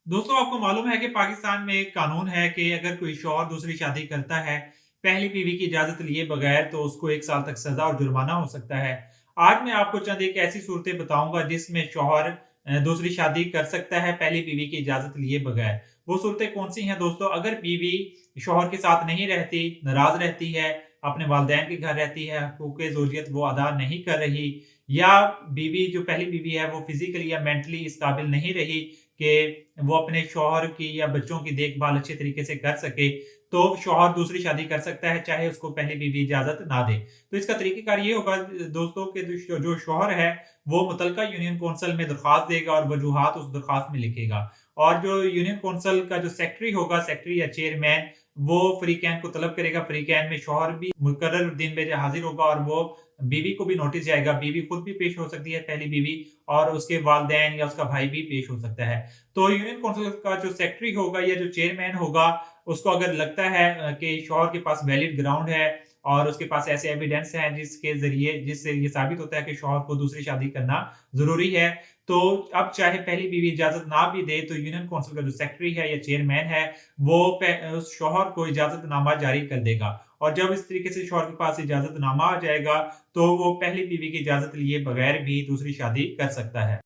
दोस्तों आपको मालूम है कि पाकिस्तान में एक कानून है कि अगर कोई शौहर दूसरी शादी करता है, पहली बीवी की इजाज़त लिए बगैर तो उसको 1 साल तक सज़ा और जुर्माना हो सकता है। आज मैं आपको चंद एक ऐसी सूरतें बताऊँगा जिसमें शौहर दूसरी शादी कर सकता है पहली बीवी की इजाज़त लिए बगैर। वो सूरतें कौन-सी हैं दोस्तों? अगर बीवी शौहर के साथ नहीं रहती, नाराज़ रहती है, अपने वालिदैन के घर रहती है, हकूक़-ए-ज़ौजियत वो अदा नहीं कर रही या बीवी जो पहली बीवी है वो फ़िज़िकली या मेंटली इस काबिल नहीं रही कि वो अपने शौहर की या बच्चों की देखभाल अच्छे तरीके से कर सके, तो शौहर दूसरी शादी कर सकता है, चाहे उसको पहली बीवी इजाज़त ना दे। तो इसका तरीक़ेकार ये होगा दोस्तों कि जो शौहर है, वो मुतल्लका यूनियन कौंसल में दरख़्वास्त देगा और वजूहात उस दरख़्वास्त में लिखेगा। और जो यूनियन कौंसल का जो सेक्रेटरी होगा, सेक्रेटरी या चेयरमैन, वो फ़रीक़ैन को तलब करेगा। फ़रीक़ैन में शौहर भी मुकर्रर दिन पे हाज़िर होगा और वो बीवी को भी नोटिस जाएगा। बीवी खुद भी पेश हो सकती है, पहली बीवी, और उसके वालिदैन या उसका भाई भी पेश हो सकता है। तो यूनियन कौंसिल का जो सेक्रेटरी होगा या जो चेयरमैन होगा, उसको अगर लगता है कि शौहर के पास वैलिड ग्राउंड है और उसके पास ऐसे एविडेंस हैं जिससे ये साबित होता है कि शौहर को दूसरी शादी करना ज़रूरी है, तो अब चाहे पहली बीवी इजाज़त ना भी दे तो यूनियन कौंसिल का जो सेक्रेटरी है या चेयरमैन है, वो उस शौहर को इजाज़तनामा जारी कर देगा। और जब इस तरीके से शौहर के पास इजाज़तनामा आ जाएगा, तो वो पहली बीवी की इजाज़त लिए बगैर भी दूसरी शादी कर सकता है।